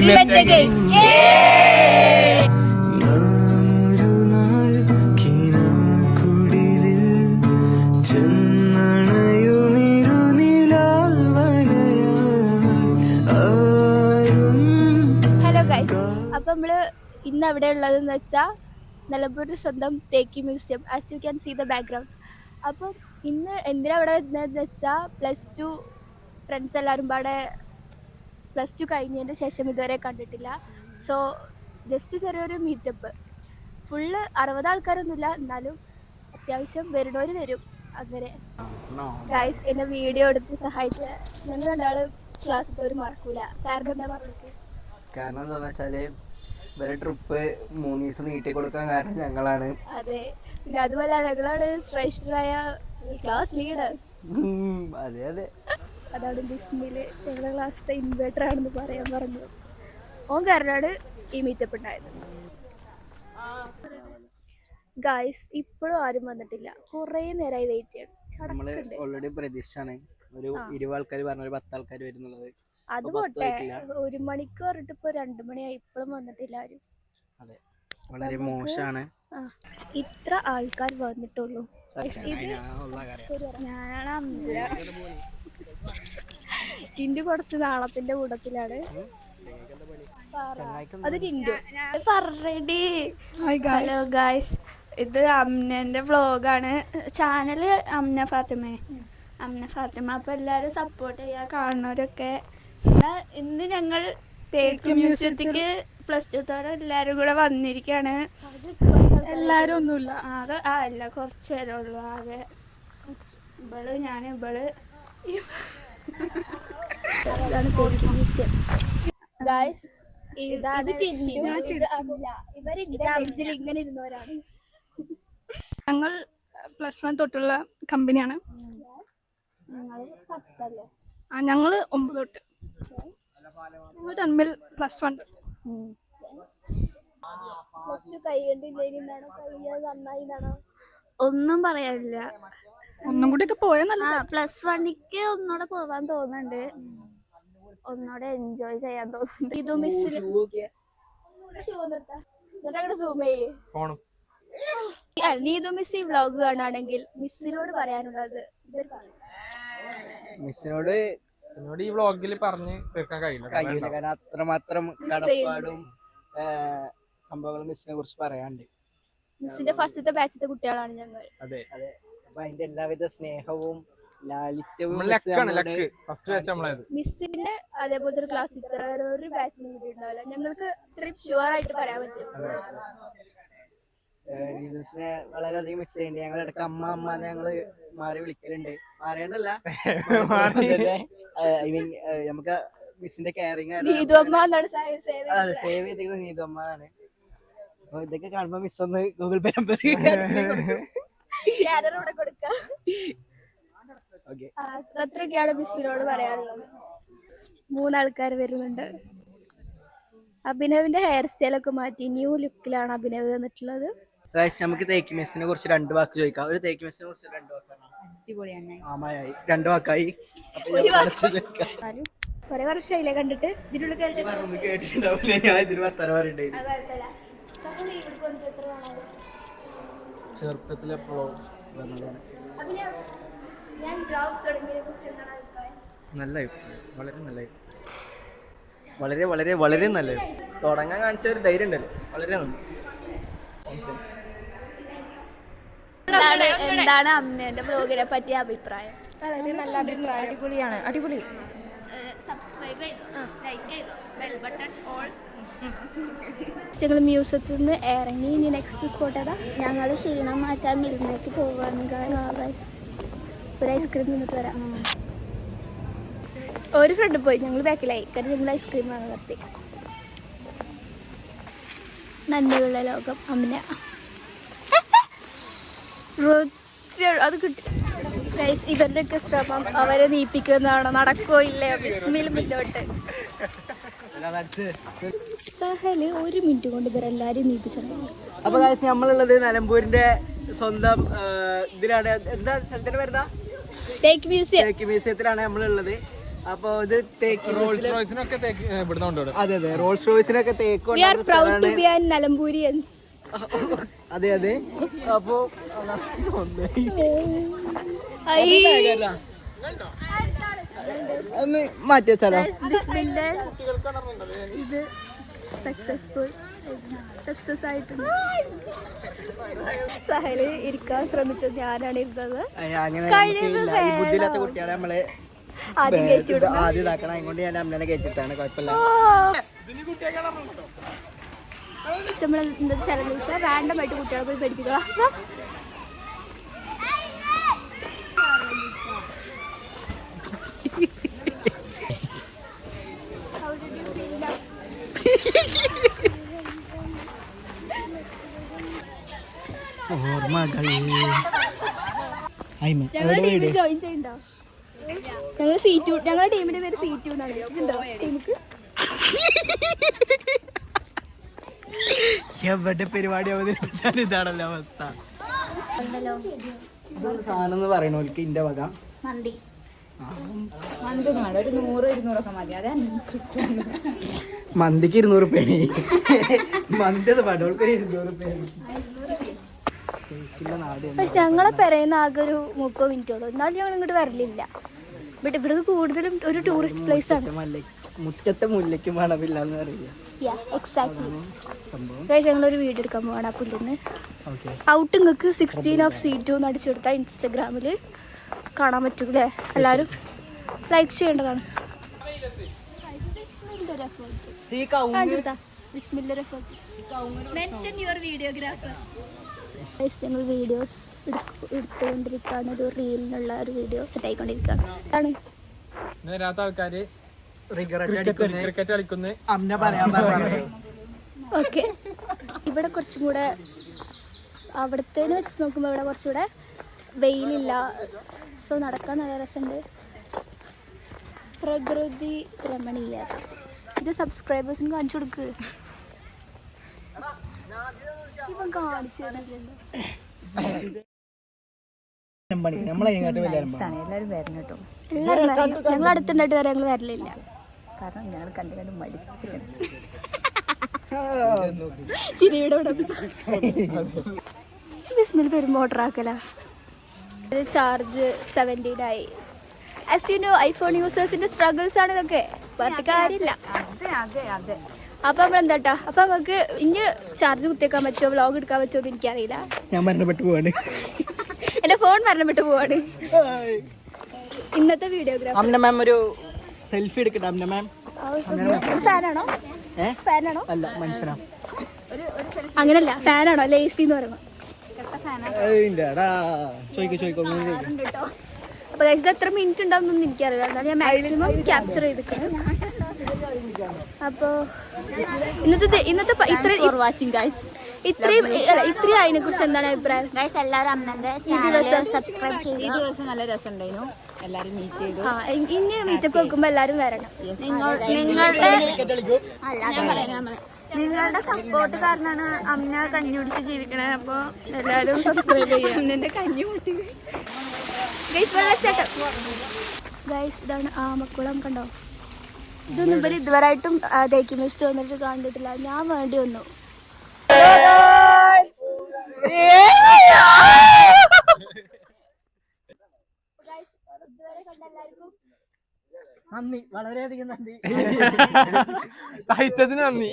അപ്പൊ നമ്മള് ഇന്ന് എവിടെ ഉള്ളതെന്ന് വെച്ചാൽ നിലമ്പൂർ സ്വന്തം തേക്കി museum. As you can see the background. അപ്പം ഇന്ന് എന്തിനാ അവിടെ വരുന്നതെന്ന് വെച്ചാൽ +2 ഫ്രണ്ട്സ് എല്ലാവരും പാടെ +2 കഴിഞ്ഞതിൻ്റെ ശേഷം ഇതുവരെ കണ്ടിട്ടില്ല. സോ ജസ്റ്റ് ചെറിയൊരു മീറ്റപ്പ്. ഫുള്ള് 60 ആൾക്കാരൊന്നുമില്ല, എന്നാലും അത്യാവശ്യം വരുന്നവർ വരും. അങ്ങനെ ഗൈസ് എന്നെ വീഡിയോ എടുത്ത് സഹായിച്ച ഞങ്ങൾ രണ്ടാളും ക്ലാസ്സിൽ ഒരു മറക്കൂല. കാരണം എന്താ വെച്ചാല് ഇവരെ ട്രിപ്പ് 3 ദിവസം നീട്ടി കൊടുക്കാൻ കാരണം ഞങ്ങളാണ്. അതെ, പിന്നെ അതുപോലെ ഞങ്ങളാണ് ശ്രേഷ്ഠരായ ക്ലാസ് ലീഡേഴ്സ്. അതെ അതെ, അതാണ് ഡിസ്നിയില് ഞങ്ങളുടെ ക്ലാസ്സിലെ ഇൻവേർട്ടർ ആണെന്ന് പറയാൻ പറഞ്ഞു. ഓൻ കാരണമാണ് ഈ മീറ്റപ്പ് ഉണ്ടായത്. ഗായ്സ് ഇപ്പോഴും ആരും വന്നിട്ടില്ല. കുറേ നേരമായി വെയിറ്റ് ചെയ്യണം. ഓൾറെഡി പ്രതീക്ഷയാണ് ഒരു 20 ആൾക്കാർ പറഞ്ഞ 10 ആൾക്കാർ വരുന്നുള്ളത്. അത് പോട്ടെ, 1 മണിക്ക് പറഞ്ഞിട്ട് ഇപ്പൊ 2 മണിയായി, ഇപ്പോഴും വന്നിട്ടില്ല ആരും. അതെ, വളരെ മോശമാണ്. ഇത്ര ആൾക്കാർ വന്നിട്ടുള്ളൂ. ഞാനാണ് ടിൻഡു കുറച്ച് നാളത്തിന്റെ കൂട്ടത്തിലാണ്. അത് ടിൻഡു പറയടി. ഹലോ ഗായ്സ്, ഇത് അമ്നന്റെ വ്ളോഗാണ്. ചാനല് അമ്ന ഫാത്തിമ. അപ്പൊ എല്ലാരും സപ്പോർട്ട് ചെയ്യാ, കാണുന്നവരൊക്കെ. ഇന്ന് ഞങ്ങൾ തേക്ക് മ്യൂസിയത്തിക്ക് +2 തോടെ എല്ലാരും കൂടെ വന്നിരിക്കാണ്. എല്ലാരും ഒന്നുമില്ല, ആകെ അല്ല കുറച്ച് പേരേ ഉള്ളൂ. ആകെ ഇവള് ഗായ്സ് ഇത് ടിൻഡു, ഇവരിന്റെ ബെഞ്ചിൽ ഇങ്ങനെ ഇരുന്നവരാണ്. ഞങ്ങൾ +1 തൊട്ടുള്ള കമ്പനിയാണ്. ഞങ്ങൾ 9 തൊട്ട്. ഞങ്ങൾ തമ്മിൽ +1. ഒന്നും പറയാനില്ല. ഒന്നും കൂടി ഒക്കെ പോയാൽ നല്ല. +1ക്ക് ഒന്നുകൂടെ പോവാൻ തോന്നുന്നുണ്ട്, ഒന്നുകൂടെ എൻജോയ് ചെയ്യാൻ തോന്നുന്നുണ്ട്. ഇത് മിസ്സിൽ നീതു മിസ് ഈ വ്ളോഗ് കാണുകയാണെങ്കിൽ മിസ്സിനോട് പറയാനുള്ളത്, മിസ്സിനോട് ഈ വ്ളോഗിൽ പറഞ്ഞ് തീർക്കാൻ കഴിയില്ല. കാരണം അത്രമാത്രം കടപ്പാടും സംഭവങ്ങളും മിസ്സിനെ കുറിച്ച് പറയാണ്ട്. മിസ്സിന്റെ ഫസ്റ്റത്തെ ബാച്ചിത്തെ കുട്ടികളാണ് ഞങ്ങൾ. അതെ അതെ, അപ്പൊ അതിന്റെ എല്ലാവിധ സ്നേഹവും ലാളിത്യവും മിസ്സിന്റെ അതേപോലത്തെ ഒരു ക്ലാസ് ടീച്ചർ വേറെ ഒരു ബാച്ചിന് കൂടി ഉണ്ടാവില്ല. ഞങ്ങൾക്ക് ട്രിപ്പ് ഷുവർ ആയിട്ട് പറയാൻ പറ്റും. നീതുസിനെ വളരെയധികം മിസ് ചെയ്യുന്നുണ്ട്. ഞങ്ങൾ ഇടയ്ക്ക് അമ്മ ഞങ്ങള് മാറി വിളിക്കലുണ്ട്. മാറിയണ്ടല്ല, ഐ മീൻ നമുക്ക് മിസ്സിന്റെ കെയറിങ് ആണ്. അതെ, സേവ് ചെയ്തിരിക്കുന്നത് നീതു അമ്മ ആണ്. അപ്പൊ ഇതൊക്കെ കാണുമ്പോ മിസ് ഒന്ന് ഗൂഗിൾ പേ നമ്പർ അത്രയൊക്കെയാണ് മിസ്സിനോട് പറയാറുള്ളത്. 3 ആൾക്കാർ വരുന്നുണ്ട്. അഭിനവിന്റെ ഹെയർ സ്റ്റൈലൊക്കെ മാറ്റി ന്യൂ ലുക്കിലാണ് അഭിനവ് വന്നിട്ടുള്ളത്. നമുക്ക് തേക്ക് മെസ്സിനെ കുറിച്ച് 2 വാക്ക് ചോദിക്കാം. ഒരു തേക്ക് മെസ്സിനെ കുറിച്ച് 2 വാക്കാണ്. ആമയായി 2 വാക്കായി. കൊറേ വർഷമായില്ലേ കണ്ടിട്ട്. കേട്ടിട്ടുണ്ടാവില്ല, ഞാൻ ഇതിന് വർത്താനം പറയണ്ടായിരുന്നു. ചെറുപ്പത്തിലെപ്പോഴോ നല്ല, വളരെ നല്ല, വളരെ വളരെ വളരെ നല്ലത്. തുടങ്ങാൻ കാണിച്ച ഒരു ധൈര്യം ഉണ്ടല്ലോ, വളരെ നന്ദി. എന്താണ് അമ്മേന്റെ ബ്ലോഗിനെ പറ്റിയ അഭിപ്രായം? വളരെ നല്ല അഭിപ്രായം. അടിപൊളിയാണ്, അടിപൊളി. സബ്സ്ക്രൈബ് ചെയ്തോ, ലൈക്ക് ചെയ്തോ, ബെൽ ബട്ടൺ ഓൾ. ഞങ്ങൾ മ്യൂസിയത്തിൽ നിന്ന് ഇറങ്ങി. ഇനി നെക്സ്റ്റ് സ്പോട്ട് ഏതാ? ഞങ്ങൾ ക്ഷീണം മാറ്റാൻ മിൽമയ്ക്ക് പോവാണ്. ഒരു ഐസ്ക്രീം നിന്നിട്ട് വരാം. ഒരു ഫ്രണ്ട് പോയി, ഞങ്ങൾ ബാക്കിലായി. കാരണം ഞങ്ങൾ ഐസ്ക്രീം വാങ്ങാൻ നിർത്തി. നന്മയുള്ള ലോകം അമ്മ അത് കിട്ടി. ഇവരുടെയൊക്കെ ശ്രമം അവരെ നീപ്പിക്കുന്നതാണോ? നടക്കോ ഇല്ലയോ? ബിസ്മിൽ മുന്നോട്ട്. സഹല് 1 മിനിറ്റ് കൊണ്ട് ഇവരെല്ലാരും നീപ്പിച്ചിട്ടുണ്ട്. അപ്പൊ നമ്മളുള്ളത് നിലമ്പൂരിന്റെ സ്വന്തം ഇതിലാണ്. എന്താ സ്ഥലത്തിന്റെ പേരുതാ? തേക്ക് മ്യൂസിയം. തേക്ക് മ്യൂസിയത്തിലാണ് നമ്മളുള്ളത്. അപ്പൊ ഇത് തേക്ക് റോൾസ് റോയ്സിനൊക്കെ ഇവിടുന്ന് കൊണ്ടുവിടും. അതെ അതെ റോൾസ് റോയ്സിനൊക്കെ തേക്ക് We are proud to be an Nalamburians. അതെ അതെ. അപ്പൊ ഒന്ന് മാറ്റി വെച്ചാലോ? ഇത് സക്സസ് ആയിട്ടുണ്ട്. സഹല് ഇരിക്കാൻ ശ്രമിച്ചത് ഞാനാണ് ഇരുന്നത്. അങ്ങനെ ബുദ്ധിയില്ലാത്ത കുട്ടികളെ നമ്മള് ആദ്യം ആദ്യം ഇതാക്കണം. അതുകൊണ്ട് ഞാൻ അമ്മനെ കയറ്റിട്ടാണ്. കുഴപ്പമില്ല. നമ്മൾ എന്താ ചലഞ്ച് വെച്ചാൽ റാൻഡം ആയിട്ട് കുട്ടികളെ പോയി പഠിപ്പിക്കുക. ഞങ്ങളുടെ ടീമിൽ ജോയിൻ ചെയ്യണ്ടോ? ഞങ്ങളുടെ ടീമിന്റെ പേര് C2 എന്നാണ്. ഇതുണ്ടോ ടീമിക്ക്? എവിടെ പരിപാടി അവതരിപ്പിച്ചാൽ ഇതാണല്ലോ അവസ്ഥ. സാധനം എന്ന് പറയണോൽക്ക് ഇന്റെ വക മന്തി മന്തി വേണ്ട, ഒരു 100-200 മതി. അതെ മന്തിക്ക് 200 റുപ്യാണ്. മന്തി അത് പടോൾക്ക് 200 റുപ്യാണ്. പക്ഷെ ഞങ്ങളെ പെരയുന്ന ആകെ ഒരു 30 മിനിറ്റോളൂ. എന്നാലും ഞങ്ങൾ ഇങ്ങോട്ട് വരലില്ല. ബട്ട് ഇവിടെ കൂടുതലും ഒരു ടൂറിസ്റ്റ് പ്ലേസ് ആണ്. മുറ്റത്തെ മുല്ലയ്ക്ക് മണമില്ലാന്ന് അറിയില്ല. എക്സാക്ട്ലി. ഞങ്ങളൊരു വീഡിയോ എടുക്കാൻ പോവാണ്. ആ പുല്ലിന്ന് ഔട്ട് നിങ്ങൾക്ക് 16 of C2 എന്ന് അടിച്ചു കൊടുത്താൽ ഇൻസ്റ്റഗ്രാമിൽ കാണാൻ പറ്റും അല്ലേ? എല്ലാവരും ലൈക്ക് ചെയ്യേണ്ടതാണ്. ഞങ്ങൾ വീഡിയോസ് എടുത്തുകൊണ്ടിരിക്കുകയാണ്. ഒരു റീലിനുള്ള ഒരു വീഡിയോ സെറ്റ് ആയിക്കൊണ്ടിരിക്കുകയാണ്. അതാണ് വരാത്ത ആൾക്കാര് ക്രിക്കറ്റ് കളിക്കുന്ന അമ്മ പറയാൻ പറഞ്ഞു. ഓക്കെ. ഇവിടെ കുറച്ചും കൂടെ അവിടത്തേന് വെച്ച് നോക്കുമ്പോൾ ഇവിടെ കുറച്ചുകൂടെ വെയിലില്ല. സോ നടക്കാൻ നല്ല രസമുണ്ട്. പ്രകൃതി രമണീയ. ഇത് സബ്സ്ക്രൈബേഴ്സിന് കാണിച്ചു കൊടുക്ക്. ഇവൻ കാണിച്ചു തരുന്നില്ലല്ലോ. എല്ലാവരും വരണം കേട്ടോ. ഞങ്ങൾ അടുത്തുണ്ടായിട്ട് വരെ ഞങ്ങൾ വരലില്ല. കാരണം ഞങ്ങൾ കണ്ടു മടുത്ത് ചിരിയുടെ ബിസ്മിൽ പെരും മോട്ടർ ആക്കല. ചാർജ് 17 ആയി. ആസ് യു നോ ഐഫോൺ യൂസേഴ്സിന്റെ സ്ട്രഗിൾസ് ആണ് ഇതൊക്കെ. പറഞ്ഞിട്ട് കാര്യമില്ല. അപ്പൊ നമ്മളെന്താട്ടാ, അപ്പൊ നമുക്ക് ഇനി ചാർജ് കുത്തിയേക്കാൻ പറ്റുമോ, വ്ളോഗ് എടുക്കാൻ പറ്റുമോ എന്ന് എനിക്കറിയില്ല. ഞാൻ മരണപ്പെട്ടു പോവാണ്. എന്റെ ഫോൺ മരണപ്പെട്ടു പോവാണ്. ഇന്നത്തെ വീഡിയോഗ്രാഫർ അമ്ന മാം ഒരു സെൽഫി എടുക്കട്ടെ. അമ്ന മാം ഫാനാണോ? ഫാനാണോ? അല്ല, മനുഷ്യനാ. അങ്ങനല്ല, ഫാനാണോ? ലേസി എന്ന് പറയുന്നത്. ചോദിക്കോ. അപ്പൊ ഇത് എത്ര മിനിറ്റ് ഉണ്ടാവും എനിക്കറിയില്ല. എന്നാലും ഞാൻ മാക്സിമം ക്യാപ്ചർ ചെയ്തിട്ടുണ്ട്. അപ്പോ ഇന്നത്തെ ഇത്രയും അതിനെ കുറിച്ച് എന്താണ് അഭിപ്രായം? ഈ ദിവസം സബ്സ്ക്രൈബ് ചെയ്തു. ഈ ദിവസം നല്ല രസമുണ്ടായിരുന്നു. എല്ലാരും മീറ്റ് ചെയ്തു. ഇനി മീറ്റപ്പ് വെക്കുമ്പോ എല്ലാരും വരണം. നിങ്ങളുടെ സപ്പോർട്ട് കാരണമാണ് അമ്മ കഞ്ഞി കുടിച്ച് ജീവിക്കണേ. അപ്പൊ എല്ലാരും സബ്സ്ക്രൈബ് ചെയ്യാം. എന്റെ കഞ്ഞി കൂട്ടി ഗൈസ്, ഇതാണ് ആമക്കുളം. കണ്ടോ? ഇതൊന്നും ഇവര് ഇതുവരായിട്ടും തേക്കി മിസ്റ്റ് വന്നിട്ട് കണ്ടിട്ടില്ല. ഞാൻ വേണ്ടി വന്നു. നന്ദി, വളരെയധികം നന്ദി. സഹിച്ചതിന് നന്ദി.